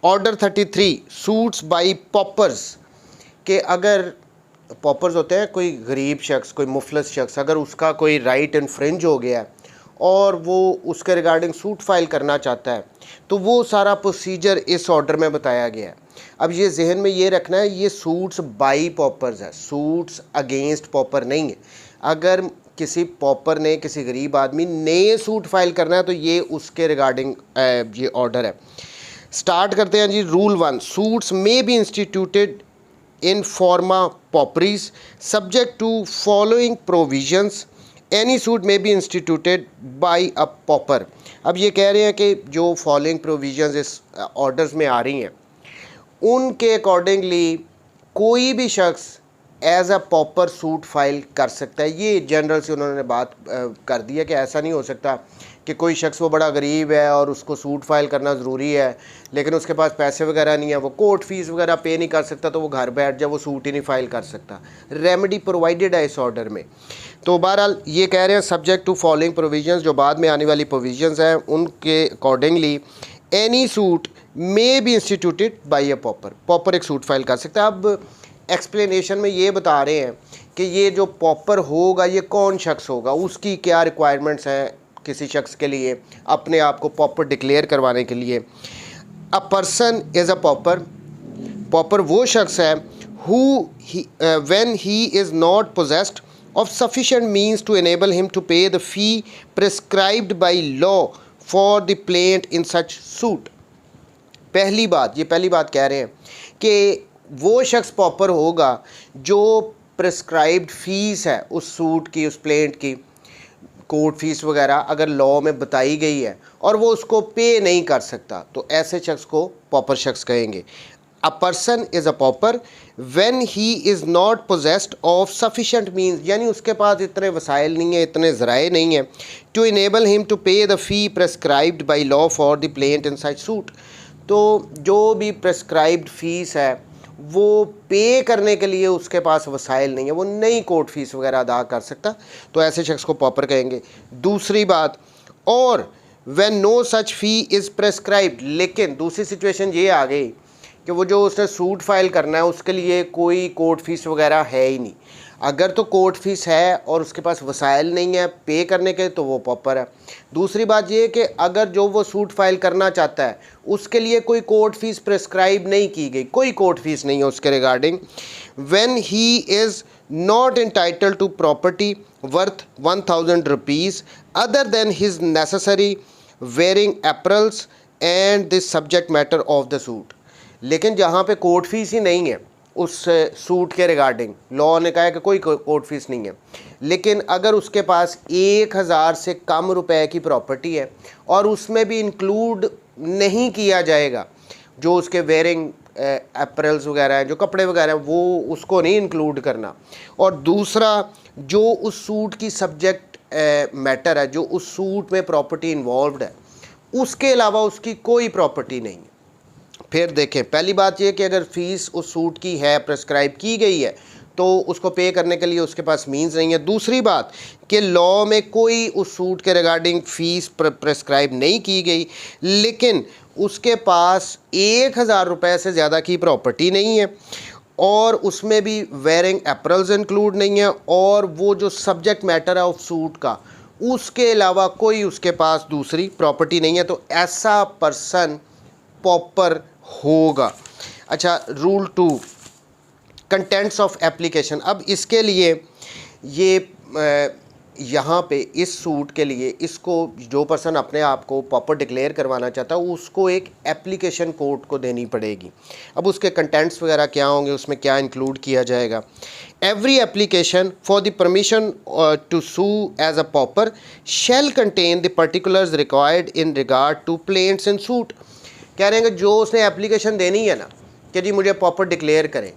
Order 33 suits by poppers, के अगर poppers होते हैं कोई गरीब शख्स, कोई मुफलस शख्स, अगर उसका कोई राइट इन्फ्रिंज हो गया और वो उसके रिगार्डिंग सूट फाइल करना चाहता है, तो वो सारा प्रोसीजर इस ऑर्डर में बताया गया है। अब ये जहन में ये रखना है, ये सूट्स बाई पॉपर्स है, सूट्स अगेंस्ट पॉपर नहीं है। अगर किसी पॉपर ने किसी गरीब आदमी ने सूट फाइल करना है तो ये उसके रिगार्डिंग ये ऑर्डर है। स्टार्ट करते हैं जी। Rule 1, suits may be instituted in forma pauperis subject to following provisions. Any suit may be instituted by a pauper. अब ये कह रहे हैं कि जो फॉलोइंग प्रोविजंस इस ऑर्डर्स में आ रही हैं उनके अकॉर्डिंगली कोई भी शख्स as a pauper suit file कर सकता है। ये जनरल से उन्होंने बात कर दी है कि ऐसा नहीं हो सकता कि कोई शख्स वो बड़ा गरीब है और उसको सूट फाइल करना ज़रूरी है लेकिन उसके पास पैसे वगैरह नहीं है, वो कोर्ट फीस वगैरह पे नहीं कर सकता, तो वो घर बैठ जाए, वो सूट ही नहीं फाइल कर सकता। रेमेडी प्रोवाइडेड है इस ऑर्डर में। तो बहरहाल ये कह रहे हैं सब्जेक्ट टू फॉलोइंग प्रोविजंस, जो बाद में आने वाली प्रोविजंस हैं उनके accordingly any suit may be instituted by a pauper, pauper एक सूट फाइल कर सकता है। अब एक्सप्लेनेशन में ये बता रहे हैं कि ये जो पॉपर होगा ये कौन शख्स होगा, उसकी क्या रिक्वायरमेंट्स हैं किसी शख्स के लिए अपने आप को पॉपर डिक्लेयर करवाने के लिए। A person is a pauper, pauper वो शख्स है who when he is not possessed of sufficient means to enable him to pay the fee prescribed by law for the plaint in such suit. पहली बात कह रहे हैं कि वो शख्स पॉपर होगा जो प्रिस्क्राइब्ड फ़ीस है उस सूट की, उस प्लेंट की, कोर्ट फीस वगैरह अगर लॉ में बताई गई है और वो उसको पे नहीं कर सकता, तो ऐसे शख्स को पॉपर शख्स कहेंगे। A person is a pauper when he is not possessed of sufficient means, यानी उसके पास इतने वसाइल नहीं है, इतने ज़राए नहीं है to enable him to pay the fee prescribed by law for the plaint in such suit. तो जो भी प्रेस्क्राइब्ड फ़ीस है वो पे करने के लिए उसके पास वसाइल नहीं है, वो नई कोर्ट फीस वगैरह अदा कर सकता, तो ऐसे शख्स को पॉपर कहेंगे। दूसरी बात, और when no such fee is prescribed, लेकिन दूसरी सिचुएशन ये आ गई कि वो जो उसने सूट फाइल करना है उसके लिए कोई कोर्ट फीस वगैरह है ही नहीं। अगर तो कोर्ट फीस है और उसके पास वसाइल नहीं है पे करने के, तो वो पॉपर है। दूसरी बात ये कि अगर जो वो सूट फाइल करना चाहता है उसके लिए कोई कोर्ट फीस प्रेस्क्राइब नहीं की गई, कोई कोर्ट फीस नहीं है उसके regarding. When he is not entitled to property worth 1000 rupees other than his necessary wearing apparels and the subject matter of the suit. लेकिन जहाँ पे कोर्ट फीस ही नहीं है उस सूट के रिगार्डिंग, लॉ ने कहा है कि कोई कोर्ट फीस नहीं है, लेकिन अगर उसके पास 1000 से कम रुपए की प्रॉपर्टी है और उसमें भी इंक्लूड नहीं किया जाएगा जो उसके वेयरिंग एप्रल्स वगैरह हैं, जो कपड़े वगैरह हैं, वो उसको नहीं इंक्लूड करना। और दूसरा, जो उस सूट की सब्जेक्ट मैटर है, जो उस सूट में प्रॉपर्टी इन्वॉल्व्ड है, उसके अलावा उसकी कोई प्रॉपर्टी नहीं है। फिर देखें, पहली बात यह कि अगर फ़ीस उस सूट की है, प्रेस्क्राइब की गई है, तो उसको पे करने के लिए उसके पास मीन्स नहीं है। दूसरी बात कि लॉ में कोई उस सूट के रिगार्डिंग फ़ीस प्रेस्क्राइब नहीं की गई, लेकिन उसके पास 1000 रुपये से ज़्यादा की प्रॉपर्टी नहीं है और उसमें भी वेयरिंग एप्रल्स इंक्लूड नहीं है, और वो जो सब्जेक्ट मैटर है उस सूट का, उसके अलावा कोई उसके पास दूसरी प्रॉपर्टी नहीं है, तो ऐसा पर्सन पॉपर होगा। अच्छा, रूल 2, कंटेंट्स ऑफ एप्लीकेशन। अब इसके लिए ये यहाँ पे इस सूट के लिए इसको जो पर्सन अपने आप को पॉपर डिक्लेयर करवाना चाहता है उसको एक एप्लीकेशन कोर्ट को देनी पड़ेगी। अब उसके कंटेंट्स वगैरह क्या होंगे, उसमें क्या इंक्लूड किया जाएगा। Every application for the permission to sue as a pauper shall contain the particulars required in regard to plaints in suit. कह रहे हैं कि जो उसने एप्लीकेशन देनी है ना कि जी मुझे पॉपर डिक्लेयर करें,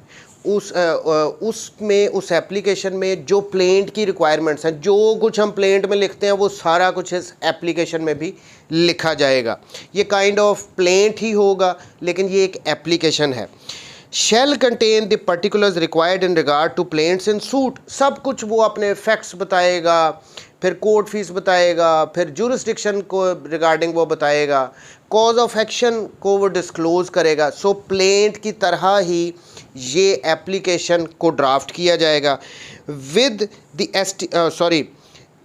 उसमें उस एप्लीकेशन में जो प्लेंट की रिक्वायरमेंट्स हैं, जो कुछ हम प्लेंट में लिखते हैं वो सारा कुछ इस एप्लीकेशन में भी लिखा जाएगा। ये काइंड ऑफ प्लेंट ही होगा लेकिन ये एक एप्लीकेशन है। Shall contain the particulars required in regard to plaints in suit, सब कुछ वो अपने फैक्ट्स बताएगा, फिर कोर्ट फीस बताएगा, फिर जुरिस्डिक्शन को रिगार्डिंग वो बताएगा, कॉज ऑफ एक्शन को वो डिस्क्लोज़ करेगा। सो प्लेंट की तरह ही ये एप्लीकेशन को ड्राफ्ट किया जाएगा with the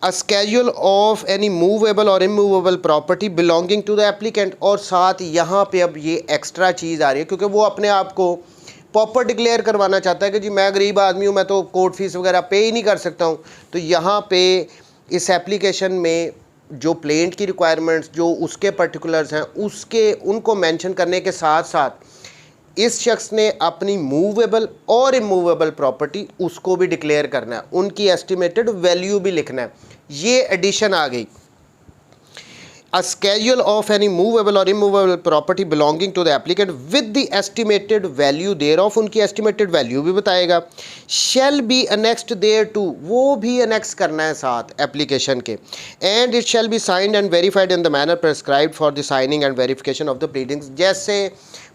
a schedule of any movable or immovable property belonging to the applicant। और साथ यहाँ पे अब ये एक्स्ट्रा चीज़ आ रही है क्योंकि वो अपने आप को पॉपर डिक्लेयर करवाना चाहता है कि जी मैं गरीब आदमी हूँ, मैं तो कोर्ट फीस वगैरह पे ही नहीं कर सकता हूँ। तो यहाँ पे इस एप्लीकेशन में जो प्लेंट की रिक्वायरमेंट्स जो उसके पर्टिकुलर्स हैं उसके उनको मेंशन करने के साथ साथ इस शख्स ने अपनी मूवेबल और इमूवेबल प्रॉपर्टी उसको भी डिक्लेयर करना है, उनकी एस्टिमेटेड वैल्यू भी लिखना है। ये एडिशन आ गई। A schedule of any movable or immovable property belonging to the applicant with the estimated value thereof, उनकी estimated value भी बताएगा। shall be annexed thereto, वो भी annex करना है साथ application के। and it shall be signed and verified in the manner prescribed for the signing and verification of the pleadings। जैसे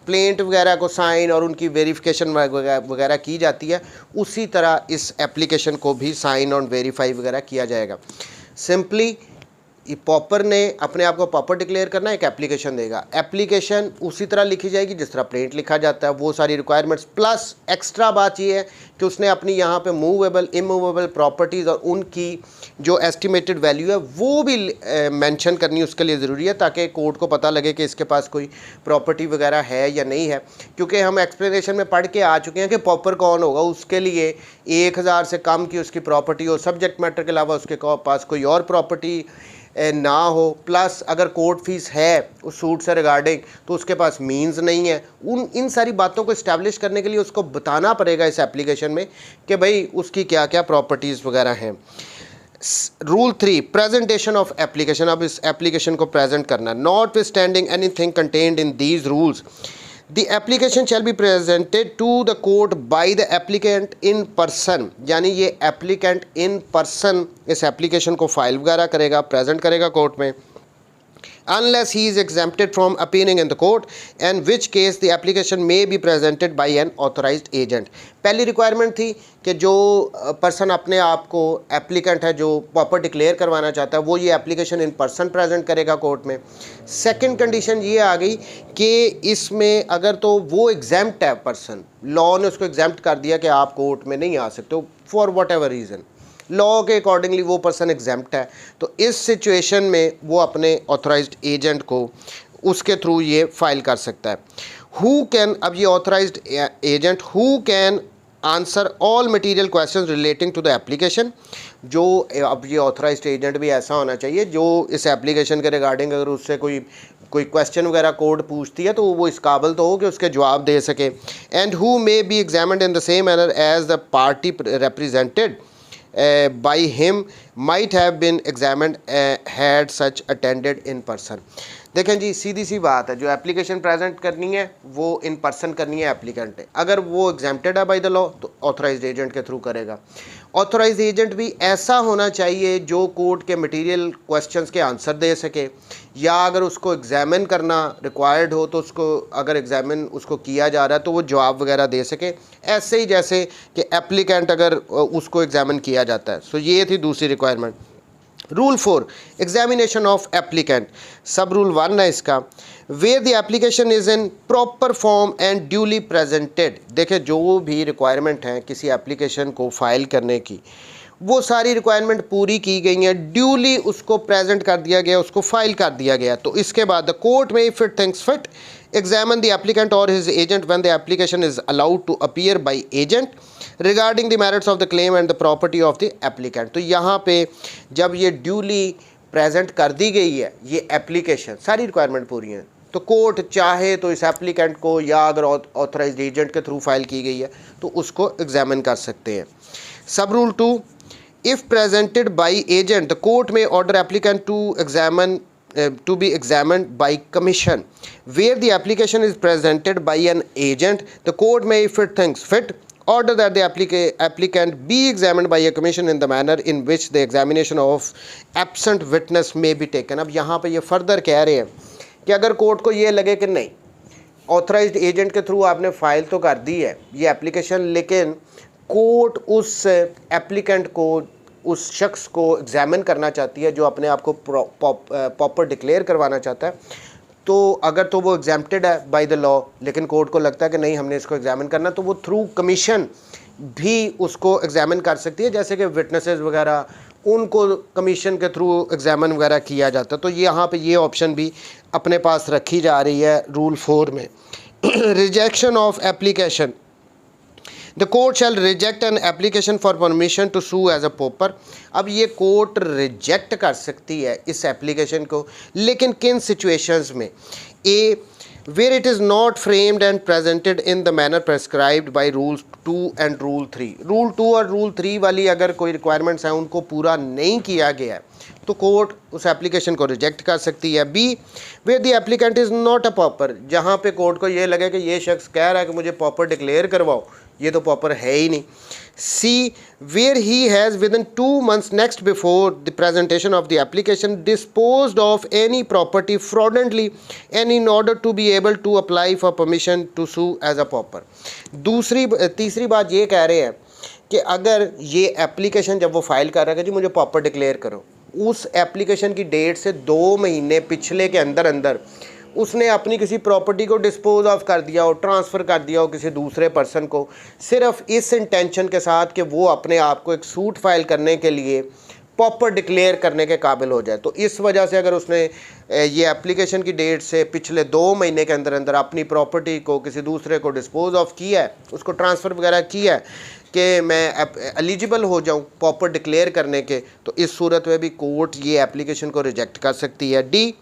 प्लेंट वगैरह को साइन और उनकी वेरिफिकेशन वगैरह की जाती है उसी तरह इस एप्लीकेशन को भी साइन और वेरीफाई वगैरह किया जाएगा। सिंपली पॉपर ने अपने आप को पॉपर डिक्लेयर करना, एक एप्लीकेशन देगा, एप्लीकेशन उसी तरह लिखी जाएगी जिस तरह प्लेंट लिखा जाता है, वो सारी रिक्वायरमेंट्स प्लस एक्स्ट्रा बात ये है कि उसने अपनी यहाँ पे मूवेबल इमूवेबल प्रॉपर्टीज़ और उनकी जो एस्टिमेटेड वैल्यू है वो भी मेंशन करनी उसके लिए ज़रूरी है ताकि कोर्ट को पता लगे कि इसके पास कोई प्रॉपर्टी वगैरह है या नहीं है। क्योंकि हम एक्सप्लेनेशन में पढ़ के आ चुके हैं कि पॉपर कौन होगा, उसके लिए 1000 से कम की उसकी प्रॉपर्टी हो, सब्जेक्ट मैटर के अलावा उसके पास कोई और प्रॉपर्टी ना हो, प्लस अगर कोर्ट फीस है उस सूट से रिगार्डिंग तो उसके पास मींस नहीं है। इन सारी बातों को इस्टेब्लिश करने के लिए उसको बताना पड़ेगा इस एप्लीकेशन में कि भाई उसकी क्या क्या प्रॉपर्टीज़ वगैरह हैं। Rule 3 presentation of application. अब इस एप्लीकेशन को प्रेजेंट करना, not withstanding anything contained in these rules The application shall be presented to the court by the applicant in person। यानी ये applicant in person इस application को फाइल वगैरह करेगा, प्रेजेंट करेगा कोर्ट में, unless he is exempted from appearing in the court, in which case the application may be presented by an authorized agent। पहली requirement थी कि जो पर्सन अपने आप को एप्लीकेंट है जो प्रॉपर डिक्लेयर करवाना चाहता है वो ये एप्लीकेशन इन पर्सन प्रेजेंट करेगा कोर्ट में। सेकंड कंडीशन ये आ गई कि इसमें अगर तो वो एग्जैम्प्ट है पर्सन, लॉ ने उसको एग्जैम्प्ट कर दिया कि आप कोर्ट में नहीं आ सकते for what ever reason, law के अकॉर्डिंगली वो पर्सन एग्जैम्प्ट है, तो इस सिचुएशन में वो अपने ऑथराइज्ड एजेंट को उसके थ्रू ये फाइल कर सकता है। हु कैन, अब ये authorised agent who can answer all material questions relating to the application. जो अब ये ऑथराइज्ड एजेंट भी ऐसा होना चाहिए जो इस एप्लीकेशन के रिगार्डिंग अगर उससे कोई क्वेश्चन वगैरह कोर्ट पूछती है तो वो इस काबिल तो हो कि उसके जवाब दे सके। And who may be examined in the same manner as the party represented by him might have been examined had such attended in person। देखें जी सीधी सी बात है, जो एप्लीकेशन प्रेजेंट करनी है वो इन पर्सन करनी है एप्लीकेंट है, अगर वो एग्जेम्प्टेड है बाय द लॉ तो ऑथराइज्ड एजेंट के थ्रू करेगा। ऑथराइज्ड एजेंट भी ऐसा होना चाहिए जो कोर्ट के मटेरियल क्वेश्चंस के आंसर दे सके, या अगर उसको एग्जामिन करना रिक्वायर्ड हो तो उसको अगर एग्जामिन उसको किया जा रहा है तो वो जवाब वगैरह दे सके, ऐसे ही जैसे कि एप्लीकेंट अगर उसको एग्जामिन किया जाता है। सो ये थी दूसरी requirement. Rule 4 examination of applicant. Sub rule 1 है इसका, where the application is in proper form and duly presented. देखें जो भी रिक्वायरमेंट हैं किसी एप्लीकेशन को फाइल करने की वो सारी रिक्वायरमेंट पूरी की गई हैं, ड्यूली उसको प्रेजेंट कर दिया गया, उसको फाइल कर दिया गया। तो इसके बाद द कोर्ट में if it thinks fit examine the applicant or his agent when the application is allowed to appear by agent regarding the merits of the claim and the property of the applicant। तो यहाँ पे जब ये duly present कर दी गई है ये application, सारी रिक्वायरमेंट पूरी हैं, तो कोर्ट चाहे तो इस एप्लीकेंट को या अगर ऑथराइज्ड एजेंट के थ्रू फाइल की गई है तो उसको एग्जामिन कर सकते हैं। सब rule 2 if presented by agent the court may order applicant to be examined by commission। where the application is presented by an agent the court may if it thinks fit order that the applicant be examined by a commission in the manner in which the examination of absent witness may be taken। अब यहाँ पे ये further कह रहे हैं कि अगर court को ये लगे कि नहीं ऑथराइज्ड एजेंट के थ्रू आपने फाइल तो कर दी है ये एप्लीकेशन, लेकिन कोर्ट उस एप्लीकेंट को उस शख्स को एग्जामिन करना चाहती है जो अपने आप को पॉपर डिक्लेयर करवाना चाहता है, तो अगर तो वो एग्जाम्प्टेड है बाय द लॉ, लेकिन कोर्ट को लगता है कि नहीं हमने इसको एग्जामिन करना, तो वो थ्रू कमीशन भी उसको एग्जामिन कर सकती है, जैसे कि विटनेसेस वगैरह उनको कमीशन के थ्रू एग्जामिन वगैरह किया जाता है। तो यहाँ पे ये ऑप्शन भी अपने पास रखी जा रही है रूल 4 में। Rejection of application, the court shall reject an application for permission to sue as a pauper. अब ये कोर्ट रिजेक्ट कर सकती है इस एप्लीकेशन को, लेकिन किन सिचुएशंस में? ए, where it is not framed and presented in the manner prescribed by rules 2 and rule 3। Rule 2 और रूल 3 वाली अगर कोई रिक्वायरमेंट्स हैं उनको पूरा नहीं किया गया है तो कोर्ट उस एप्लीकेशन को रिजेक्ट कर सकती है। B, where the applicant is not a pauper, जहाँ पे कोर्ट को ये लगे कि ये शख्स कह रहा है कि मुझे पॉपर डिक्लेयर करवाओ, ये तो पॉपर है ही नहीं। C, where he has within 2 months next before the presentation of the application disposed of any property fraudulently and in order to be able to apply for permission to sue as a pauper। तीसरी बात ये कह रहे हैं कि अगर ये application जब वो फाइल कर रहा है कि जी मुझे पॉपर डिक्लेयर करो, उस एप्लीकेशन की डेट से 2 महीने पिछले के अंदर अंदर उसने अपनी किसी प्रॉपर्टी को डिस्पोज ऑफ कर दिया हो, ट्रांसफ़र कर दिया हो किसी दूसरे पर्सन को, सिर्फ इस इंटेंशन के साथ कि वो अपने आप को एक सूट फाइल करने के लिए पॉपर डिक्लेयर करने के काबिल हो जाए, तो इस वजह से अगर उसने ये एप्लीकेशन की डेट से पिछले 2 महीने के अंदर अंदर अपनी प्रॉपर्टी को किसी दूसरे को डिस्पोज ऑफ किया है, उसको ट्रांसफ़र वगैरह किया है कि मैं एलिजिबल हो जाऊँ पॉपर डिक्लेयर करने के, तो इस सूरत में भी कोर्ट ये एप्लीकेशन को रिजेक्ट कर सकती है। D,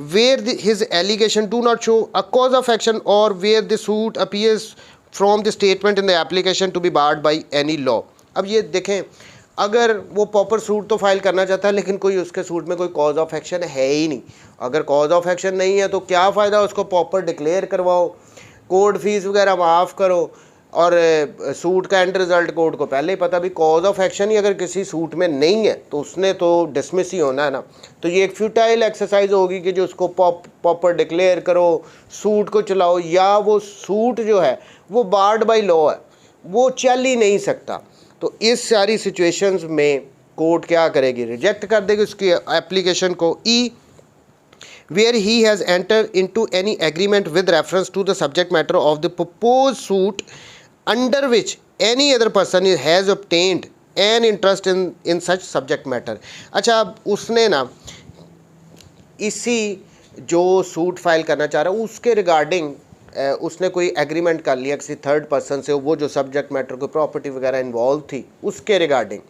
where his allegation do not show a cause of action or where the suit appears from the statement in the application to be barred by any law। अब ये देखें, अगर वो पॉपर सूट तो file करना चाहता है लेकिन कोई उसके सूट में कोई कॉज ऑफ एक्शन है ही नहीं, अगर कॉज ऑफ एक्शन नहीं है तो क्या फ़ायदा उसको पॉपर डिक्लेयर करवाओ, कोर्ट फीस वगैरह माफ़ करो, और सूट का एंड रिज़ल्ट कोर्ट को पहले ही पता भी कॉज ऑफ एक्शन ही अगर किसी सूट में नहीं है तो उसने तो डिसमिस ही होना है ना। तो ये एक फ्यूटाइल एक्सरसाइज होगी कि जो उसको पॉपर डिक्लेयर करो, सूट को चलाओ, या वो सूट जो है वो बार्ड बाय लॉ है, वो चल ही नहीं सकता। तो इस सारी सिचुएशंस में कोर्ट क्या करेगी? रिजेक्ट कर देगी उसकी एप्लीकेशन को। ई, where he has entered into any agreement with reference to the subject matter of the proposed suit under which any other person has obtained an interest in such subject matter। अच्छा, अब उसने ना इसी जो suit file करना चाह रहा है उसके रिगार्डिंग उसने कोई एग्रीमेंट कर लिया किसी थर्ड पर्सन से, वो जो सब्जेक्ट मैटर को प्रॉपर्टी वगैरह इन्वॉल्व थी उसके रिगार्डिंग,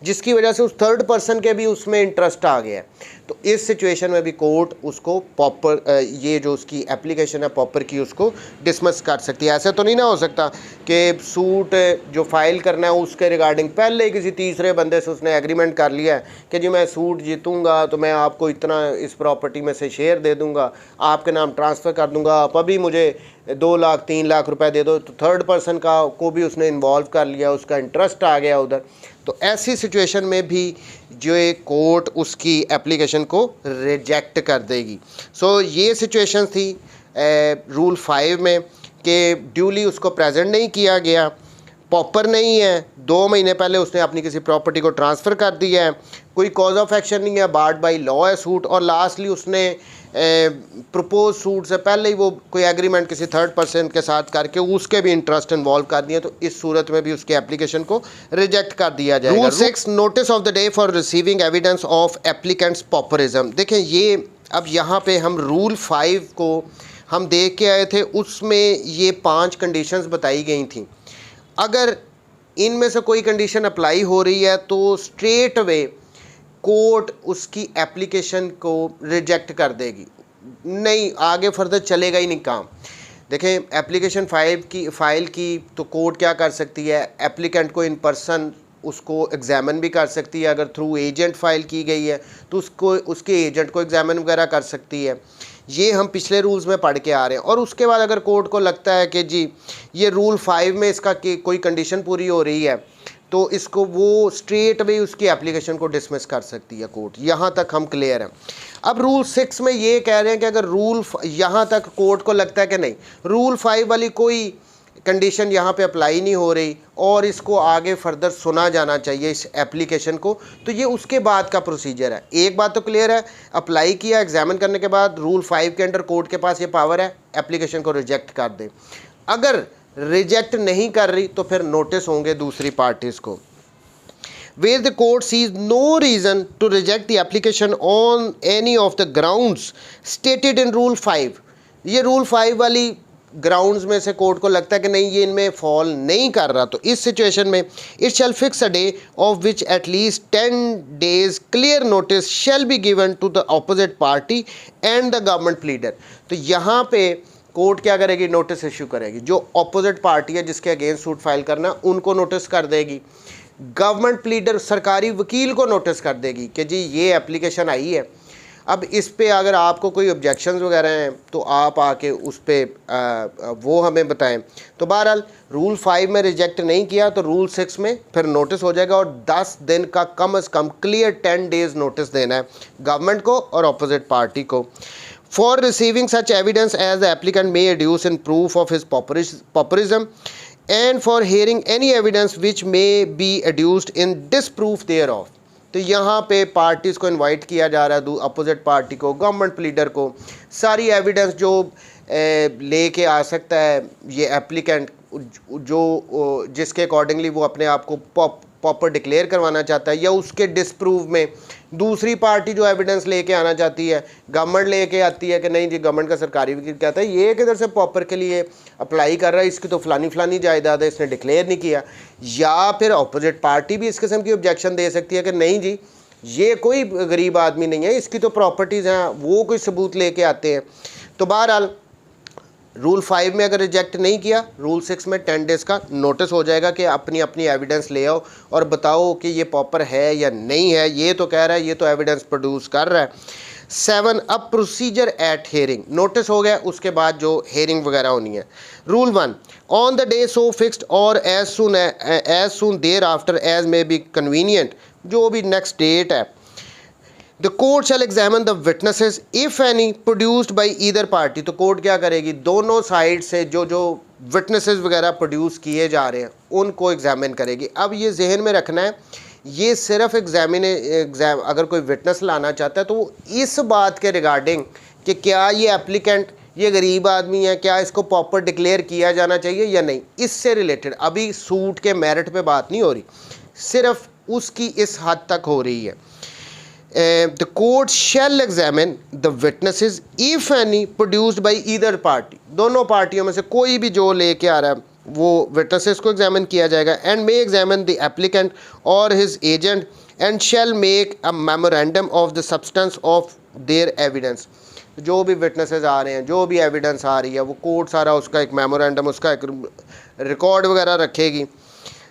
जिसकी वजह से उस थर्ड पर्सन के भी उसमें इंटरेस्ट आ गया है। तो इस सिचुएशन में भी कोर्ट उसको पॉपर ये जो उसकी एप्लीकेशन है पॉपर की उसको डिसमिस कर सकती है। ऐसा तो नहीं ना हो सकता कि सूट जो फाइल करना है उसके रिगार्डिंग पहले ही किसी तीसरे बंदे से उसने एग्रीमेंट कर लिया है कि जी मैं सूट जीतूँगा तो मैं आपको इतना इस प्रॉपर्टी में से शेयर दे दूँगा, आपके नाम ट्रांसफ़र कर दूँगा, आप अभी मुझे 2 लाख 3 लाख रुपए दे दो, तो थर्ड पर्सन का को भी उसने इन्वॉल्व कर लिया, उसका इंटरेस्ट आ गया उधर। तो ऐसी सिचुएशन में भी जो एक कोर्ट उसकी एप्लीकेशन को रिजेक्ट कर देगी। सो ये सिचुएशन थी रूल 5 में कि ड्यूली उसको प्रेजेंट नहीं किया गया, पॉपर नहीं है, 2 महीने पहले उसने अपनी किसी प्रॉपर्टी को ट्रांसफ़र कर दिया है, कोई कॉज ऑफ एक्शन नहीं है, बार्ड बाय लॉ है सूट, और लास्टली उसने प्रपोज सूट से पहले ही वो कोई एग्रीमेंट किसी थर्ड पर्सन के साथ करके उसके भी इंटरेस्ट इन्वॉल्व कर दिए, तो इस सूरत में भी उसकी एप्लीकेशन को रिजेक्ट कर दिया जाएगा। Rule 6, notice of the day for receiving evidence of applicant's pauperism. देखें ये अब यहाँ पे हम रूल 5 को हम देख के आए थे, उसमें ये 5 कंडीशंस बताई गई थी। अगर इनमें से कोई कंडीशन अप्लाई हो रही है तो स्ट्रेट वे कोर्ट उसकी एप्लीकेशन को रिजेक्ट कर देगी, नहीं आगे फर्दर चलेगा ही नहीं काम। देखें एप्लीकेशन फाइल की तो कोर्ट क्या कर सकती है, एप्लीकेंट को इन पर्सन उसको एग्जामिन भी कर सकती है, अगर थ्रू एजेंट फाइल की गई है तो उसको उसके एजेंट को एग्जामिन वगैरह कर सकती है। ये हम पिछले रूल्स में पढ़ के आ रहे हैं। और उसके बाद अगर कोर्ट को लगता है कि जी ये रूल 5 में इसका कोई कंडीशन पूरी हो रही है तो इसको वो स्ट्रेट वे उसकी एप्लीकेशन को डिसमिस कर सकती है कोर्ट। यहाँ तक हम क्लियर हैं। अब रूल 6 में ये कह रहे हैं कि अगर रूल यहाँ तक कोर्ट को लगता है कि नहीं रूल 5 वाली कोई कंडीशन यहाँ पे अप्लाई नहीं हो रही और इसको आगे फर्दर सुना जाना चाहिए इस एप्लीकेशन को, तो ये उसके बाद का प्रोसीजर है। एक बात तो क्लियर है, अप्लाई किया, एग्जामिन करने के बाद रूल 5 के अंडर कोर्ट के पास ये पावर है एप्लीकेशन को रिजेक्ट कर दे। अगर रिजेक्ट नहीं कर रही तो फिर नोटिस होंगे दूसरी पार्टीज़ को। Where the court sees no reason to reject the application on any of the grounds stated in Rule 5, ये Rule 5 वाली ग्राउंड्स में से कोर्ट को लगता है कि नहीं ये इनमें फॉल नहीं कर रहा, तो इस सिचुएशन में it shall fix a day of which at least 10 days clear notice shall be given to the opposite party and the government pleader. तो यहाँ पे कोर्ट क्या करेगी, नोटिस इशू करेगी। जो अपोजिट पार्टी है जिसके अगेंस्ट सूट फाइल करना उनको नोटिस कर देगी, गवर्नमेंट प्लीडर सरकारी वकील को नोटिस कर देगी कि जी ये एप्लीकेशन आई है। अब इस पे अगर आपको कोई ऑब्जेक्शंस वगैरह हैं तो आप आके उस पर वो हमें बताएं। तो बहरहाल रूल 5 में रिजेक्ट नहीं किया तो रूल 6 में फिर नोटिस हो जाएगा और 10 दिन का कम से कम क्लियर 10 days नोटिस देना है गवर्नमेंट को और अपोजिट पार्टी को। For receiving such evidence as the applicant may adduce in proof of his pauperism and for hearing any evidence which may be adduced in disproof thereof। तो यहाँ पे parties को invite किया जा रहा है, अपोजिट पार्टी को, गवर्नमेंट प्लीडर को, सारी एविडेंस जो लेके आ सकता है ये एप्लीकेंट जो जिसके अकॉर्डिंगली वो अपने आप को प्रॉपर डिक्लेयर करवाना चाहता है या उसके डिसप्रूव में दूसरी पार्टी जो एविडेंस लेके आना चाहती है, गवर्नमेंट लेके आती है कि नहीं जी गवर्नमेंट का सरकारी वकील कहता है ये किधर से प्रॉपर के लिए अप्लाई कर रहा है, इसकी तो फलानी जायदाद है, इसने डिक्लेयर नहीं किया। या फिर अपोजिट पार्टी भी इस किस्म की ऑब्जेक्शन दे सकती है कि नहीं जी ये कोई गरीब आदमी नहीं है, इसकी तो प्रॉपर्टीज़ हैं, वो कोई सबूत लेके आते हैं। तो बहरहाल रूल 5 में अगर रिजेक्ट नहीं किया, रूल 6 में 10 days का नोटिस हो जाएगा कि अपनी अपनी एविडेंस ले आओ और बताओ कि ये प्रॉपर है या नहीं है। ये तो कह रहा है, ये तो एविडेंस प्रोड्यूस कर रहा है। 7 अब प्रोसीजर एट हेयरिंग, नोटिस हो गया, उसके बाद जो हेयरिंग वगैरह होनी है। Rule 1 on the day so fixed or as soon thereafter as may be convenient, जो भी नेक्स्ट डेट है। The court shall examine the witnesses if any produced by either party। तो कोर्ट क्या करेगी, दोनों साइड से जो witnesses वगैरह प्रोड्यूस किए जा रहे हैं उनको एग्जामिन करेगी। अब ये जहन में रखना है, ये सिर्फ अगर कोई विटनेस लाना चाहता है तो वो इस बात के रिगार्डिंग कि क्या ये एप्लीकेंट ये गरीब आदमी है, क्या इसको प्रॉपर डिक्लेयर किया जाना चाहिए या नहीं, इससे रिलेटेड अभी सूट के मेरिट पे बात नहीं हो रही, सिर्फ उसकी इस हद तक हो रही है। The court shall examine the witnesses if any produced by either party। दोनों पार्टियों में से कोई भी जो लेके आ रहा है वो witnesses को एग्जामिन किया जाएगा। and may examine the applicant or his agent and shall make a memorandum of the substance of their evidence। जो भी witnesses आ रहे हैं, जो भी evidence आ रही है, वो कोर्ट सारा उसका एक memorandum, उसका एक रिकॉर्ड वगैरह रखेगी।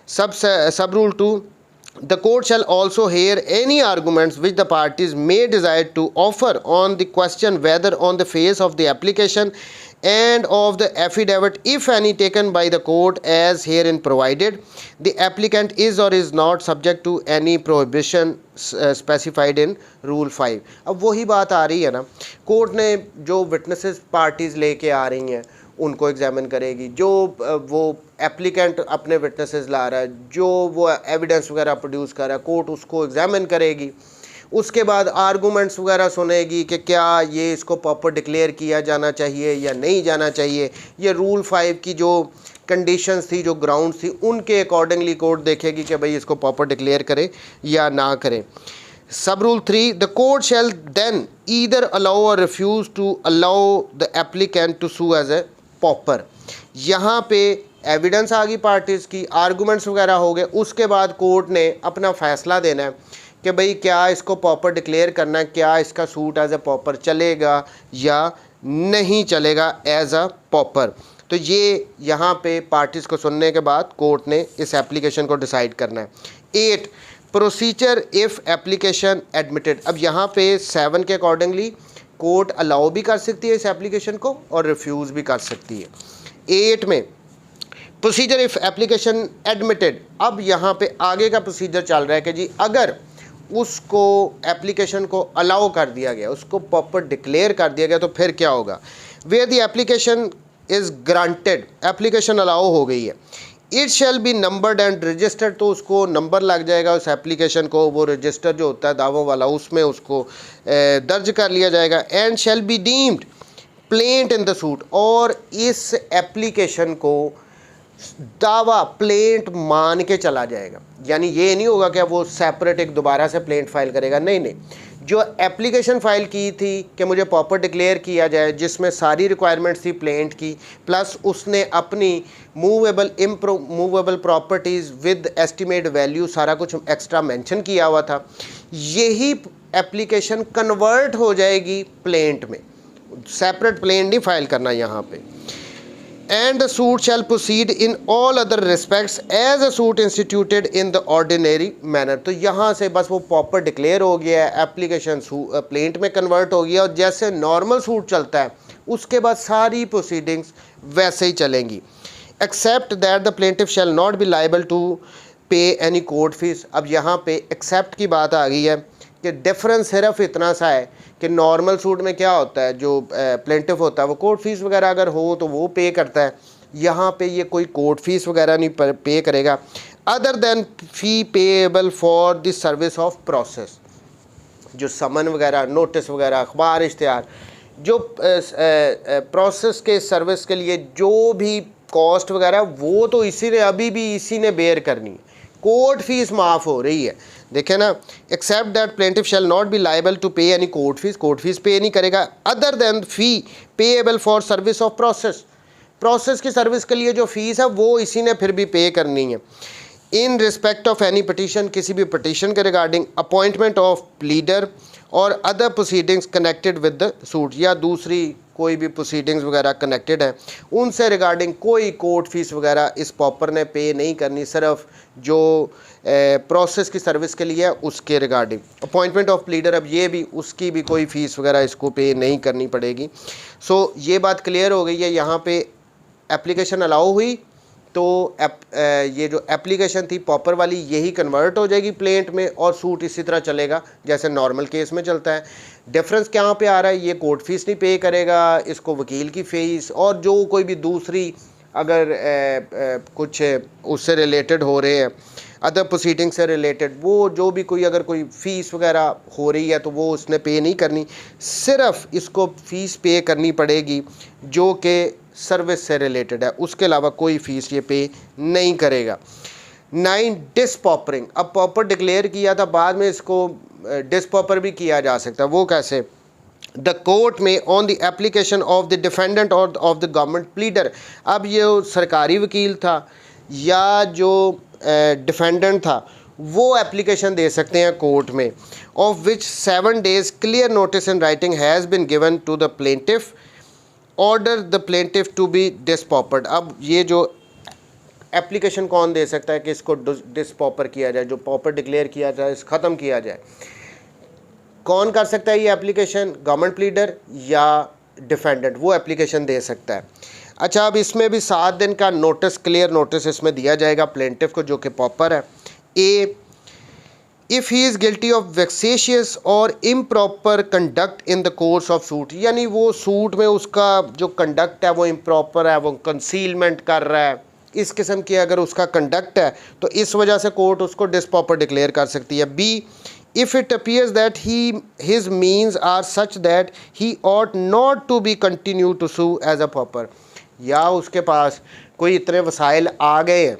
सब rule 2 The court shall also hear any arguments which the parties may desire to offer on the question whether on the face of the application and of the affidavit, if any, taken by the court as herein provided, the applicant is or is not subject to any prohibition specified in Rule 5। अब वही बात आ रही है ना, court ने जो witnesses parties लेके आ रही हैं उनको एग्जामिन करेगी, जो वो एप्लीकेंट अपने विटनेसेस ला रहा है, जो वो एविडेंस वगैरह प्रोड्यूस कर रहा है, कोर्ट उसको एग्जामिन करेगी। उसके बाद आर्गूमेंट्स वगैरह सुनेगी कि क्या ये इसको प्रॉपर डिक्लेयर किया जाना चाहिए या नहीं जाना चाहिए। ये रूल 5 की जो कंडीशंस थी, जो ग्राउंड्स थी, उनके अकॉर्डिंगली कोर्ट देखेगी कि भाई इसको प्रॉपर डिक्लेयर करे या ना करे। सब rule 3 the court shall then either allow or refuse to allow the applicant to sue as a proper. यहाँ पे एविडेंस आ गई पार्टीज़ की, आर्गूमेंट्स वगैरह हो गए, उसके बाद कोर्ट ने अपना फ़ैसला देना है कि भाई क्या इसको प्रॉपर डिक्लेयर करना है, क्या इसका सूट एज ए प्रॉपर चलेगा या नहीं चलेगा एज अ प्रॉपर। तो ये यहाँ पे पार्टीज़ को सुनने के बाद कोर्ट ने इस एप्लीकेशन को डिसाइड करना है। 8 प्रोसीजर इफ़ एप्लीकेशन एडमिटेड। अब यहाँ पे 7 के अकॉर्डिंगली कोर्ट अलाउ भी कर सकती है इस एप्लीकेशन को और रिफ्यूज़ भी कर सकती है। 8 में प्रोसीजर इफ़ एप्लीकेशन एडमिटेड। अब यहाँ पे आगे का प्रोसीजर चल रहा है कि जी अगर उसको एप्लीकेशन को अलाउ कर दिया गया, उसको प्रॉपर डिक्लेयर कर दिया गया, तो फिर क्या होगा। Where the application is granted, application allow हो गई है। It shall be numbered and registered, तो उसको नंबर लग जाएगा उस एप्लीकेशन को, वो रजिस्टर जो होता है दावों वाला उसमें उसको दर्ज कर लिया जाएगा। And shall be deemed plaint in the suit, और इस एप्लीकेशन को दावा प्लेंट मान के चला जाएगा। यानी ये नहीं होगा कि वो सेपरेट एक दोबारा से प्लेंट फाइल करेगा, नहीं नहीं, जो एप्लीकेशन फ़ाइल की थी कि मुझे पॉपर डिक्लेयर किया जाए, जिसमें सारी रिक्वायरमेंट्स थी प्लेंट की, प्लस उसने अपनी movable properties with estimate value सारा कुछ एक्स्ट्रा मेंशन किया हुआ था, यही एप्लीकेशन कन्वर्ट हो जाएगी प्लेंट में, सेपरेट प्लेंट नहीं फाइल करना यहाँ पे। And the suit shall proceed in all other respects as a suit instituted in the ordinary manner. तो यहाँ से बस वो प्रॉपर डिक्लेयर हो गया है, एप्लीकेशन प्लेंट में कन्वर्ट हो गया, और जैसे नॉर्मल सूट चलता है उसके बाद सारी प्रोसीडिंग्स वैसे ही चलेंगी, except that the plaintiff shall not be liable to pay any court fees. अब यहाँ पे एक्सेप्ट की बात आ गई है कि डिफरेंस सिर्फ इतना सा है कि नॉर्मल सूट में क्या होता है, जो प्लेंटिफ होता है वो कोर्ट फीस वगैरह अगर हो तो वो पे करता है, यहाँ पे ये कोई कोर्ट फीस वगैरह नहीं पे करेगा, other than fee payable for the service of process. जो समन वगैरह, नोटिस वगैरह, अखबार इश्तिहार, जो प्रोसेस के सर्विस के लिए जो भी कॉस्ट वगैरह वो तो इसी ने अभी भी इसी ने बेयर करनी है, कोर्ट फीस माफ़ हो रही है। देखें ना, except that plaintiff shall not be liable to pay any court fees pay नहीं करेगा, other than fee payable for service of process की सर्विस के लिए जो फीस है वो इसी ने फिर भी पे करनी है। In respect of any petition, किसी भी पटिशन के रिगार्डिंग, अपॉइंटमेंट ऑफ प्लीडर और other proceedings connected with the suit, या दूसरी कोई भी प्रोसीडिंग्स वगैरह कनेक्टेड है उनसे रिगार्डिंग कोई कोर्ट फीस वगैरह इस पॉपर ने पे नहीं करनी, सिर्फ जो प्रोसेस की सर्विस के लिए है उसके रिगार्डिंग। अपॉइंटमेंट ऑफ प्लीडर, अब ये भी उसकी भी कोई फ़ीस वगैरह इसको पे नहीं करनी पड़ेगी। सो ये बात क्लियर हो गई है। यहाँ पे एप्लीकेशन अलाउ हुई तो ये जो एप्लीकेशन थी पॉपर वाली यही कन्वर्ट हो जाएगी प्लेंट में, और सूट इसी तरह चलेगा जैसे नॉर्मल केस में चलता है। डिफरेंस क्या पे आ रहा है, ये कोर्ट फीस नहीं पे करेगा, इसको वकील की फ़ीस और जो कोई भी दूसरी अगर कुछ उससे रिलेटेड हो रहे हैं, अदर प्रोसीडिंग से रिलेटेड, वो जो भी कोई अगर कोई फ़ीस वगैरह हो रही है तो वो उसने पे नहीं करनी, सिर्फ इसको फ़ीस पे करनी पड़ेगी जो कि सर्विस से रिलेटेड है, उसके अलावा कोई फ़ीस ये पे नहीं करेगा। 9 डिसपॉपरिंग, अब पॉपर डिक्लेयर किया था, बाद में इसको डिसपॉपर भी किया जा सकता है। वो कैसे? द कोर्ट में on the application of the defendant और ऑफ द गवर्नमेंट प्लीडर। अब ये सरकारी वकील था या जो डिफेंडेंट था वो एप्लीकेशन दे सकते हैं कोर्ट में, of which 7 days clear notice in writing has been given to the plaintiff, order the plaintiff to be dispaupered. अब ये जो एप्लीकेशन कौन दे सकता है कि इसको डिसपॉपर किया जाए, जो पॉपर डिक्लेयर किया जाए, ख़त्म किया जाए, कौन कर सकता है ये एप्लीकेशन? गवर्नमेंट प्लीडर या डिफेंडेंट, वो एप्लीकेशन दे सकता है। अच्छा, अब इसमें भी 7 दिन का नोटिस, क्लियर नोटिस इसमें दिया जाएगा प्लेंटिफ को जो कि पॉपर है। A, if he is guilty of vexatious or improper conduct in the course of suit, यानी वो सूट में उसका जो कंडक्ट है वो इम्प्रॉपर है, वो कंसीलमेंट कर रहा है, इस किस्म की अगर उसका कंडक्ट है तो इस वजह से कोर्ट उसको डिसपॉपर डिक्लेयर कर सकती है। B, if it appears that his means are such that he ought not to be continued to sue as a pauper, या उसके पास कोई इतने वसाइल आ गए हैं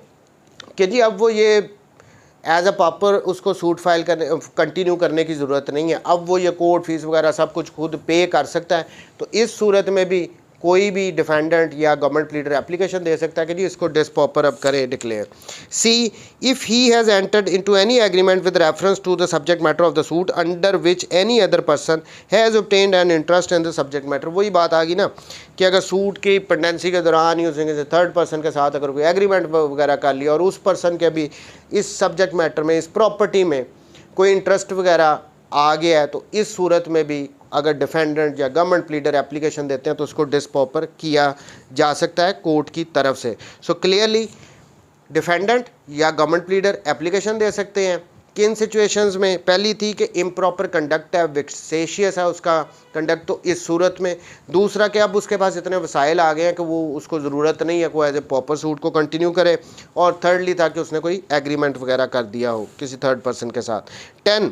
कि जी अब वो ये एज अ पॉपर उसको सूट फाइल करने कंटिन्यू करने की ज़रूरत नहीं है, अब वो ये कोर्ट फीस वगैरह सब कुछ खुद पे कर सकता है, तो इस सूरत में भी कोई भी डिफेंडेंट या गवर्नमेंट प्लीडर एप्लीकेशन दे सकता है कि जी इसको डिसपॉपर अब करे declare. C, if he has entered into any agreement with reference to the subject matter of the suit under which any other person has obtained an interest in the subject matter. वही बात आ गई ना कि अगर suit की pendency के दौरान ही उसने थर्ड पर्सन के साथ अगर कोई एग्रीमेंट वगैरह कर लिया और उस पर्सन के भी इस सब्जेक्ट मैटर में, इस प्रॉपर्टी में कोई इंटरेस्ट वगैरह आ गया है, तो इस सूरत में भी अगर डिफेंडेंट या गवर्नमेंट प्लीडर एप्लीकेशन देते हैं तो उसको डिसपॉपर किया जा सकता है कोर्ट की तरफ से। सो क्लियरली डिफेंडेंट या गवर्नमेंट प्लीडर एप्लीकेशन दे सकते हैं किन सिचुएशंस में? पहली थी कि इम्प्रॉपर कंडक्ट है, विक्सेशियस है उसका कंडक्ट, तो इस सूरत में। दूसरा कि अब उसके पास इतने वसाइल आ गए हैं कि वो उसको ज़रूरत नहीं है कोई एज ए पॉपर सूट को कंटिन्यू करे। और थर्डली था कि उसने कोई एग्रीमेंट वगैरह कर दिया हो किसी थर्ड पर्सन के साथ। 10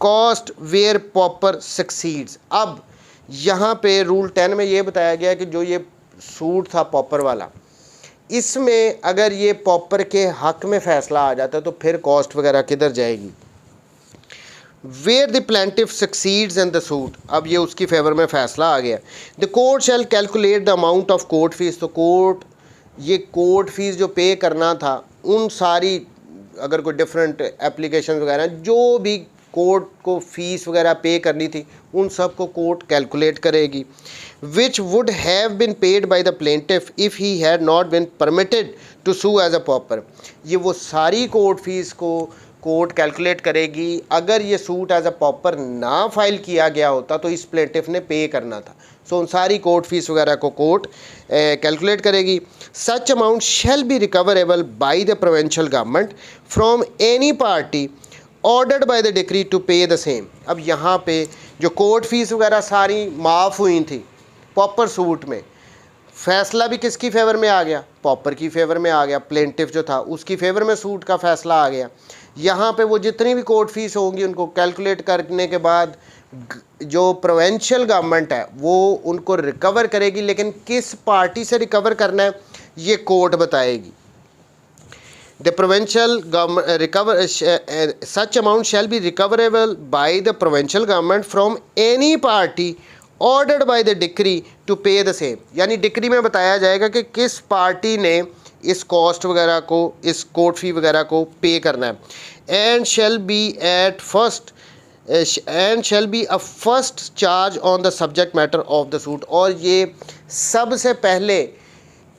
कॉस्ट वेयर पॉपर सक्सीड्स। अब यहाँ पे रूल 10 में ये बताया गया कि जो ये सूट था पॉपर वाला, इसमें अगर ये पॉपर के हक में फ़ैसला आ जाता है तो फिर कॉस्ट वगैरह किधर जाएगी? Where the plaintiff succeeds in the suit, अब ये उसकी फेवर में फ़ैसला आ गया। The court shall calculate the amount of court fees, तो कोर्ट ये कोर्ट फीस जो पे करना था उन सारी, अगर कोई डिफरेंट एप्लीकेशन वगैरह जो भी कोर्ट को फ़ीस वगैरह पे करनी थी उन सब को कोर्ट कैलकुलेट करेगी। Which would have been paid by the plaintiff if he had not been permitted to sue as a pauper, ये वो सारी कोर्ट फीस को कोर्ट कैलकुलेट करेगी। अगर ये सूट एज अ पॉपर ना फाइल किया गया होता तो इस प्लेंटिफ ने पे करना था, सो उन सारी कोर्ट फीस वगैरह को कोर्ट कैलकुलेट करेगी। Such amount shall be recoverable by the provincial government from any party ordered by the decree to pay the same. अब यहाँ पे जो कोर्ट फीस वगैरह सारी माफ़ हुई थी पॉपर सूट में, फैसला भी किसकी फेवर में आ गया? पॉपर की फेवर में आ गया। प्लेंटिफ जो था उसकी फेवर में सूट का फैसला आ गया। यहाँ पे वो जितनी भी कोर्ट फीस होंगी उनको कैलकुलेट करने के बाद जो प्रोविंशियल गवर्नमेंट है वो उनको रिकवर करेगी, लेकिन किस पार्टी से रिकवर करना है ये कोर्ट बताएगी। The provincial government such amount shall be recoverable by the provincial government from any party ordered by the decree to pay the same। यानी डिक्री में बताया जाएगा कि किस पार्टी ने इस कॉस्ट वगैरह को, इस कोर्ट फी वगैरह को पे करना है। And shall be a first charge on the subject matter of the suit, और ये सबसे पहले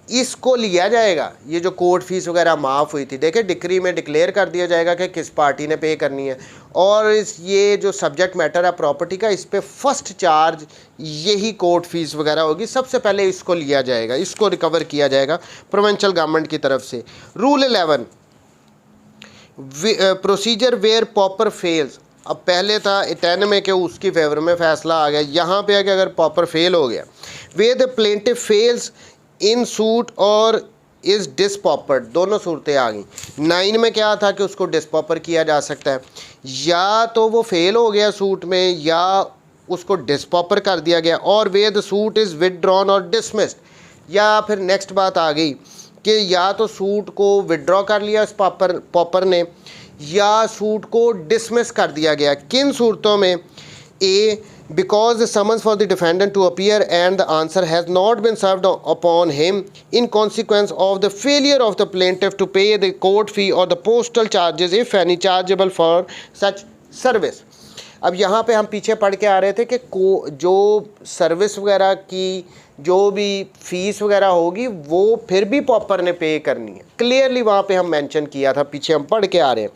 इसको लिया जाएगा। ये जो कोर्ट फीस वगैरह माफ़ हुई थी, देखिए डिक्री में डिक्लेयर कर दिया जाएगा कि किस पार्टी ने पे करनी है, और ये जो सब्जेक्ट मैटर है प्रॉपर्टी का, इस पे फर्स्ट चार्ज यही कोर्ट फीस वगैरह होगी, सबसे पहले इसको लिया जाएगा, इसको रिकवर किया जाएगा प्रोविंशियल गवर्नमेंट की तरफ से। Rule 11 procedure where pauper fails. अब पहले था 10 में कि उसकी फेवर में फ़ैसला आ गया, यहाँ पे है कि अगर पॉपर फेल हो गया, where the plaintiff fails in suit और इज़ डिसपॉपर्ड, दोनों सूरतें आ गई। 9 में क्या था कि उसको डिसपॉपर किया जा सकता है, या तो वो फेल हो गया सूट में या उसको डिसपॉपर कर दिया गया, और वे द सूट इज़ विदड्रॉन और डिसमिस्ड, या फिर नेक्स्ट बात आ गई कि या तो सूट को विदड्रॉ कर लिया इस पॉपर ने, या सूट को डिसमिस कर दिया गया। किन सूरतों में? ए because the summons for the defendant to appear and the answer has not been served upon him in consequence of the failure of the plaintiff to pay the court fee or the postal charges if any chargeable for such service। अब यहाँ पे हम पीछे पढ़ के आ रहे थे कि जो सर्विस वगैरह की जो भी फीस वगैरह होगी वो फिर भी पॉपर ने पे करनी है, क्लियरली वहाँ पे हम मेंशन किया था, पीछे हम पढ़ के आ रहे हैं।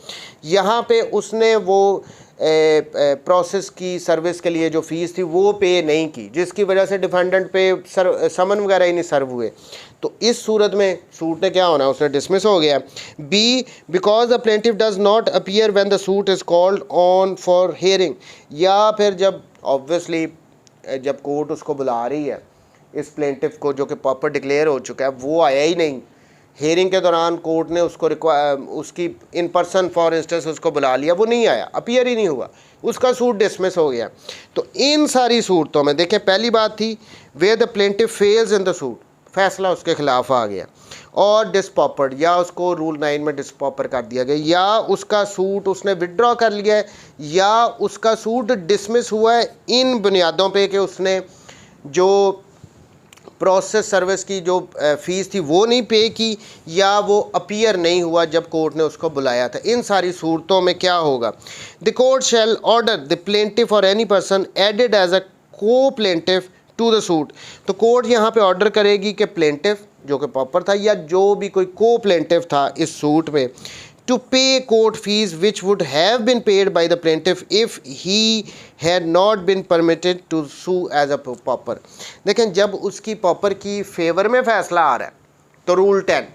यहाँ पे उसने वो प्रोसेस की सर्विस के लिए जो फ़ीस थी वो पे नहीं की, जिसकी वजह से डिफेंडेंट पे समन वगैरह ही नहीं सर्व हुए, तो इस सूरत में सूट ने क्या होना है? उसने डिसमिस हो गया। B because the plaintiff does not appear when the suit is called on for hearing, या फिर जब ऑब्वियसली जब कोर्ट उसको बुला रही है इस प्लेंटिफ को जो कि पॉपर डिक्लेयर हो चुका है, वो आया ही नहीं। हियरिंग के दौरान कोर्ट ने उसको उसकी इन पर्सन फॉर इंस्टेंस उसको बुला लिया, वो नहीं आया, अपीयर ही नहीं हुआ, उसका सूट डिसमिस हो गया। तो इन सारी सूरतों में देखिए, पहली बात थी where the plaintiff fails in the suit, फैसला उसके खिलाफ आ गया, और डिसपॉपर्ड, या उसको रूल 9 में डिसपॉपर कर दिया गया, या उसका सूट उसने विड्रॉ कर लिया है, या उसका सूट डिसमिस हुआ है इन बुनियादों पे कि उसने जो प्रोसेस सर्विस की जो फ़ीस थी वो नहीं पे की, या वो अपीयर नहीं हुआ जब कोर्ट ने उसको बुलाया था। इन सारी सूरतों में क्या होगा? The court shall order the plaintiff or any person added as a co plaintiff to the suit. तो कोर्ट यहाँ पे ऑर्डर करेगी कि प्लेंटिफ जो कि पॉपर था या जो भी कोई को प्लेंटिफ था इस सूट में, to pay court fees which would have been paid by the plaintiff if he had not been permitted to sue as a pauper। देखें, जब उसकी पॉपर की फेवर में फ़ैसला आ रहा है तो रूल 10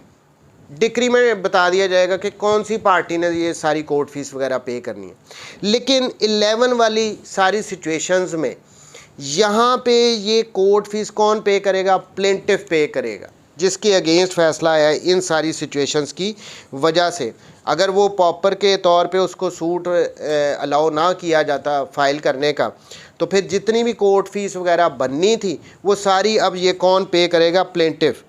डिक्री में बता दिया जाएगा कि कौन सी पार्टी ने ये सारी कोर्ट फीस वगैरह पे करनी है। लेकिन 11 वाली सारी सिचुएशंस में यहाँ पे ये कोर्ट फीस कौन पे करेगा? प्लेंटिफ पे करेगा, जिसके अगेंस्ट फैसला आया है इन सारी सिचुएशंस की वजह से। अगर वो पॉपर के तौर पे उसको सूट अलाउ ना किया जाता फाइल करने का, तो फिर जितनी भी कोर्ट फीस वगैरह बननी थी वो सारी अब ये कौन पे करेगा? Plaintiff.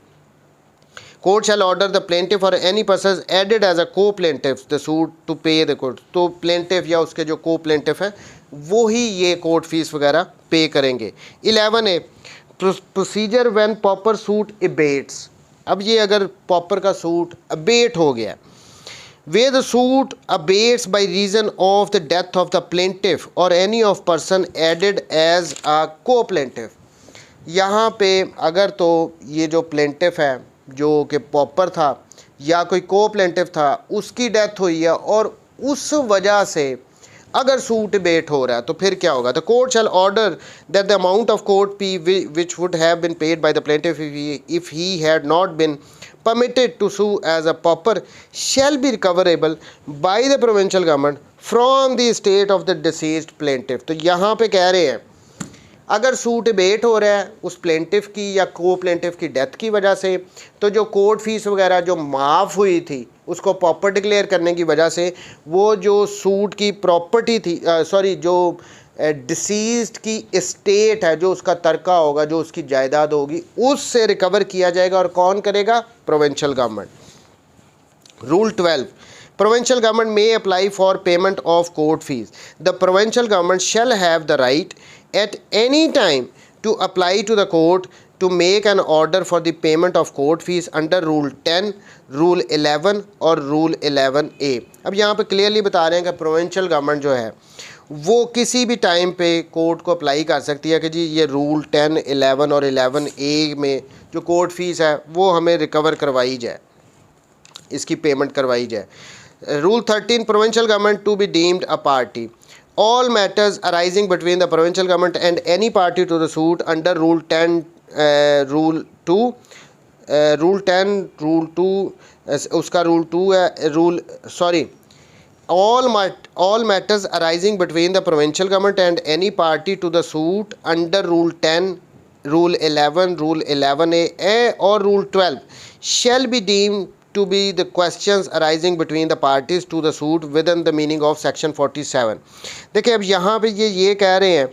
Court shall order the plaintiff or any person added as a co plaintiff the suit to pay the court. तो प्लेंटिफ या उसके जो को प्लेंटिफ है वो ही ये कोर्ट फीस वगैरह पे करेंगे। 11A procedure when pauper suit abates. अब ये अगर पॉपर का सूट अबेट हो गया, where the suit abates by reason of the death of the plaintiff or any of person added as a co plaintiff. यहाँ पे अगर तो ये जो प्लेंटिफ है जो कि पॉपर था या कोई को प्लेंटिफ था, उसकी डेथ हुई है और उस वजह से अगर सूट बेट हो रहा है तो फिर क्या होगा? The court shall order that the amount of court fee which would have been paid by the plaintiff if he had not been permitted to sue as a pauper shall be recoverable by the provincial government from the estate of the deceased plaintiff। तो यहाँ पे कह रहे हैं अगर suit बेट हो रहा है उस प्लेंटिफ की या को प्लेंटिफ की डेथ की वजह से, तो जो कोर्ट फीस वगैरह जो माफ़ हुई थी उसको प्रॉपर डिक्लेयर करने की वजह से वो जो सूट की प्रॉपर्टी थी जो डिसीज्ड की एस्टेट है, जो उसका तरका होगा, जो उसकी जायदाद होगी, उससे रिकवर किया जाएगा। और कौन करेगा? Provincial government. Rule 12 provincial government may apply for payment of court fees. The provincial government shall have the right at any time to apply to the court to make an order for the payment of court fees under Rule 10, Rule 11 और Rule 11A। अब यहाँ पे clearly बता रहे हैं कि provincial government जो है वो किसी भी टाइम पे कोर्ट को अप्लाई कर सकती है कि जी ये रूल 10, 11 और 11A में जो कोर्ट फीस है वो हमें रिकवर करवाई जाए, इसकी पेमेंट करवाई जाए। Rule 13 provincial government to be deemed a party. All matters arising between the provincial government and any party to the suit under Rule 10, Rule 2, Rule 10, Rule 2, उसका Rule 2 है, all matters arising between the provincial government and any party to the suit under Rule 10, Rule 11, Rule 11A or Rule 12 shall be deemed to be the questions arising between the parties to the suit within the meaning of section 47। देखिए अब यहाँ पे ये कह रहे हैं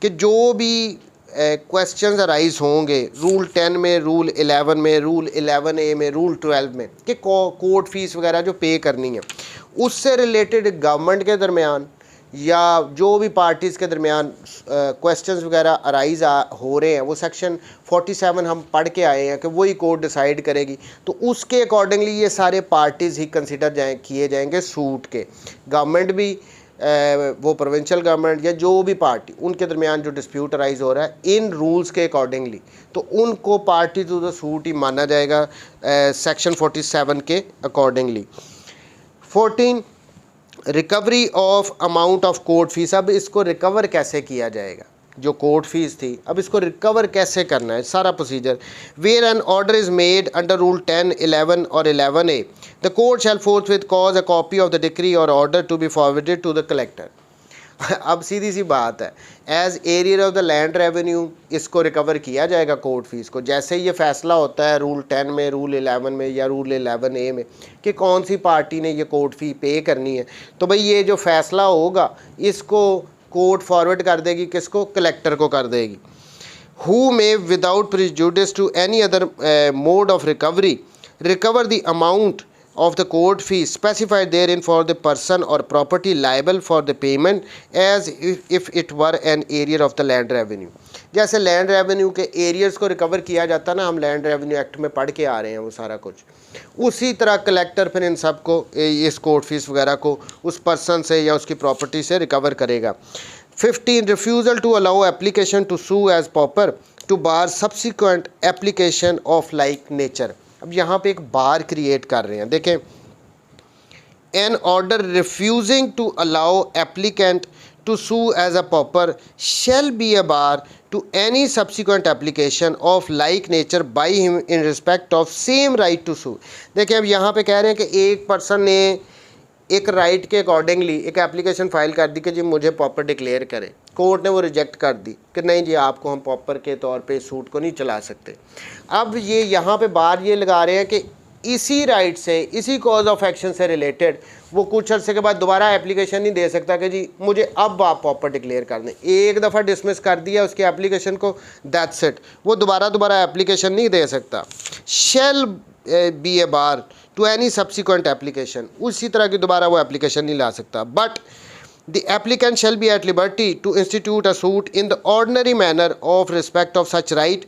कि जो भी क्वेश्चंस अराइज होंगे रूल 10 में, रूल 11 में, रूल 11A में, रूल 12 में कि कोर्ट फीस वगैरह जो पे करनी है, उससे रिलेटेड गवर्नमेंट के दरमियान या जो भी पार्टीज़ के दरमियान क्वेश्चंस वगैरह अराइज हो रहे हैं, वो सेक्शन 47 हम पढ़ के आए हैं कि वही कोर्ट डिसाइड करेगी। तो उसके अकॉर्डिंगली ये सारे पार्टीज़ ही कंसिडर किए जाएंगे सूट के। गवर्नमेंट भी वो प्रोविंशियल गवर्नमेंट या जो भी पार्टी, उनके दरमियान जो डिस्प्यूट अराइज हो रहा है इन रूल्स के अकॉर्डिंगली, तो उनको पार्टी टू द सूट ही माना जाएगा सेक्शन 47 के accordingly. 14 recovery of amount of court fees. अब इसको रिकवर कैसे किया जाएगा? जो कोर्ट फीस थी अब इसको रिकवर कैसे करना है, सारा procedure. Where an order is made under rule 10, 11 or 11A the court shall forthwith cause a copy of the decree or order to be forwarded to the collector. अब सीधी सी बात है, as arrear of the land revenue इसको recover किया जाएगा court fees को। जैसे ही ये फैसला होता है रूल 10 में, रूल 11 में या रूल 11A में कि कौन सी पार्टी ने ये कोर्ट फी पे करनी है, तो भाई ये जो फैसला होगा इसको कोर्ट फॉरवर्ड कर देगी, किसको? कलेक्टर को कर देगी। Who may without prejudice to any other mode of recovery recover the amount of the court fee specified therein for the person or property liable for the payment as if it were an area of the land revenue। जैसे land revenue के arrears को recover किया जाता ना, हम land revenue act में पढ़ के आ रहे हैं वो सारा कुछ, उसी तरह कलेक्टर फिर इन सब को इस कोर्ट फीस वगैरह को उस पर्सन से या उसकी प्रॉपर्टी से रिकवर करेगा। 15 refusal to allow application to sue as pauper to bar subsequent application of like nature. अब यहाँ पे एक बार क्रिएट कर रहे हैं, देखें, an order refusing to allow applicant to sue as a pauper shall be a bar to any subsequent application of like nature by him in respect of same right to sue। देखिए अब यहाँ पे कह रहे हैं कि एक person ने एक राइट के अकॉर्डिंगली एक एप्लीकेशन फाइल कर दी कि जी मुझे पॉपर डिक्लेयर करें, कोर्ट ने वो रिजेक्ट कर दी कि नहीं जी आपको हम पॉपर के तौर पे सूट को नहीं चला सकते। अब ये यहाँ पे बार ये लगा रहे हैं कि इसी राइट से, इसी कॉज ऑफ एक्शन से रिलेटेड वो कुछ अर्से के बाद दोबारा एप्लीकेशन नहीं दे सकता कि जी मुझे अब आप पॉपर डिक्लेयर कर दें। एक दफ़ा डिसमिस कर दिया उसकी एप्लीकेशन को, दैट्स इट, वो दोबारा एप्लीकेशन नहीं दे सकता। Shall be a bar to any subsequent application, उसी तरह की दोबारा वो एप्लीकेशन नहीं ला सकता। But the applicant shall be at liberty to institute a suit in the ordinary manner of respect of such right.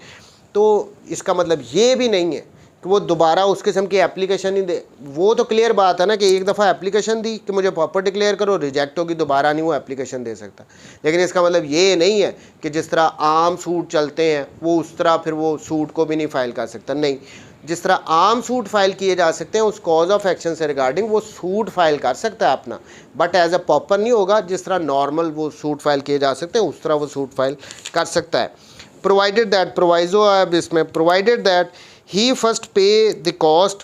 तो इसका मतलब ये भी नहीं है कि वो दोबारा उस किस्म की एप्लीकेशन ही दे। वो तो क्लियर बात है ना कि एक दफ़ा एप्लीकेशन दी कि मुझे पॉपर डिक्लेयर करो, रिजेक्ट होगी, दोबारा नहीं वो एप्लीकेशन दे सकता। लेकिन इसका मतलब ये नहीं है कि जिस तरह आम सूट चलते हैं वो उस तरह फिर वो सूट को भी नहीं फाइल कर सकता। नहीं, जिस तरह आम सूट फाइल किए जा सकते हैं उस कॉज ऑफ एक्शन से रिगार्डिंग वो सूट फाइल कर सकता है अपना, बट एज अ पॉपर नहीं होगा। जिस तरह नॉर्मल वो सूट फाइल किए जा सकते हैं उस तरह वो सूट फाइल कर सकता है। प्रोवाइडेड दैट, प्रोवाइजो है अब इसमें, provided that he first pay the cost,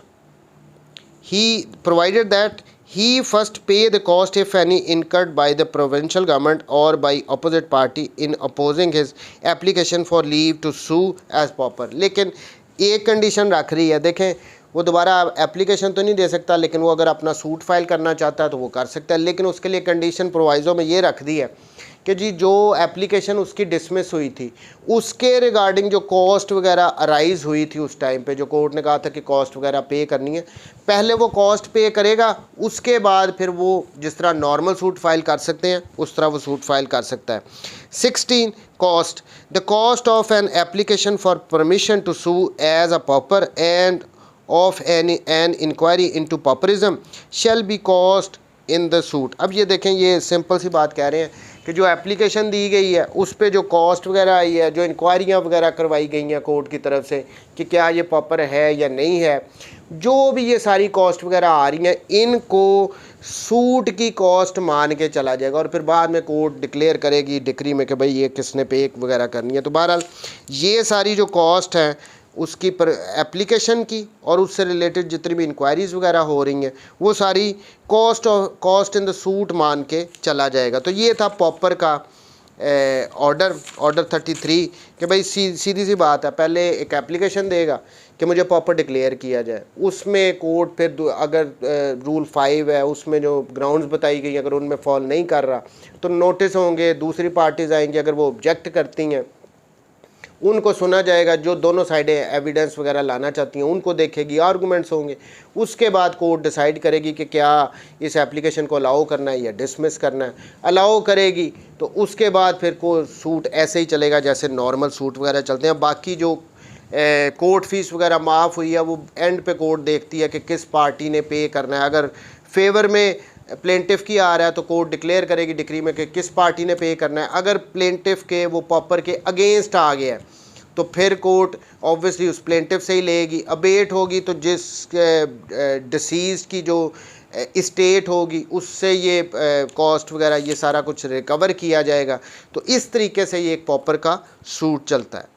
provided that he first pay the cost if any incurred by the provincial government or by opposite party in opposing his application for leave to sue as pauper। लेकिन एक condition रख रही है, देखें वो दोबारा application तो नहीं दे सकता, लेकिन वो अगर अपना सूट फाइल करना चाहता है तो वो कर सकता है। लेकिन उसके लिए कंडीशन प्रोवाइजो में ये रख दी है कि जी जो एप्लीकेशन उसकी डिसमिस हुई थी उसके रिगार्डिंग जो कॉस्ट वगैरह अराइज हुई थी उस टाइम पे, जो कोर्ट ने कहा था कि कॉस्ट वगैरह पे करनी है, पहले वो कॉस्ट पे करेगा, उसके बाद फिर वो जिस तरह नॉर्मल सूट फाइल कर सकते हैं उस तरह वो सूट फाइल कर सकता है। 16 cost, the cost of an application for permission to sue as a pauper and of an inquiry into pauperism shall be cost in the suit. अब ये देखें, ये सिंपल सी बात कह रहे हैं कि जो एप्लीकेशन दी गई है उस पे जो कॉस्ट वगैरह आई है, जो इंक्वायरियाँ वगैरह करवाई गई हैं कोर्ट की तरफ से कि क्या ये पॉपर है या नहीं है, जो भी ये सारी कॉस्ट वगैरह आ रही हैं इनको सूट की कॉस्ट मान के चला जाएगा और फिर बाद में कोर्ट डिक्लेयर करेगी डिक्री में कि भाई ये किसने पे वगैरह करनी है। तो बहरहाल ये सारी जो कॉस्ट हैं उसकी पर एप्लीकेशन की और उससे रिलेटेड जितनी भी इंक्वायरीज़ वगैरह हो रही हैं वो सारी कॉस्ट इन द सूट मान के चला जाएगा। तो ये था पॉपर का ऑर्डर 33 कि भाई सीधी सी बात है, पहले एक एप्लीकेशन देगा कि मुझे पॉपर डिक्लेयर किया जाए, उसमें कोर्ट फिर अगर रूल 5 है उसमें जो ग्राउंड्स बताई गई अगर उनमें फॉल नहीं कर रहा तो नोटिस होंगे, दूसरी पार्टीज़ आएंगी, अगर वो ऑब्जेक्ट करती हैं उनको सुना जाएगा, जो दोनों साइडें एविडेंस वगैरह लाना चाहती हैं उनको देखेगी, आर्गूमेंट्स होंगे, उसके बाद कोर्ट डिसाइड करेगी कि क्या इस एप्लीकेशन को अलाउ करना है या डिसमिस करना है। अलाउ करेगी तो उसके बाद फिर को सूट ऐसे ही चलेगा जैसे नॉर्मल सूट वगैरह चलते हैं। बाकी जो कोर्ट फीस वगैरह माफ़ हुई है वो एंड पे कोर्ट देखती है कि किस पार्टी ने पे करना है। अगर फेवर में प्लेंटिफ की आ रहा है तो कोर्ट डिक्लेयर करेगी डिक्री में कि किस पार्टी ने पे करना है। अगर प्लेंटिफ के वो पॉपर के अगेंस्ट आ गया है तो फिर कोर्ट ऑब्वियसली उस प्लेंटिफ से ही लेगी। अबेट होगी तो जिस डिसीज की जो इस्टेट होगी उससे ये कॉस्ट वगैरह ये सारा कुछ रिकवर किया जाएगा। तो इस तरीके से ये एक पॉपर का सूट चलता है।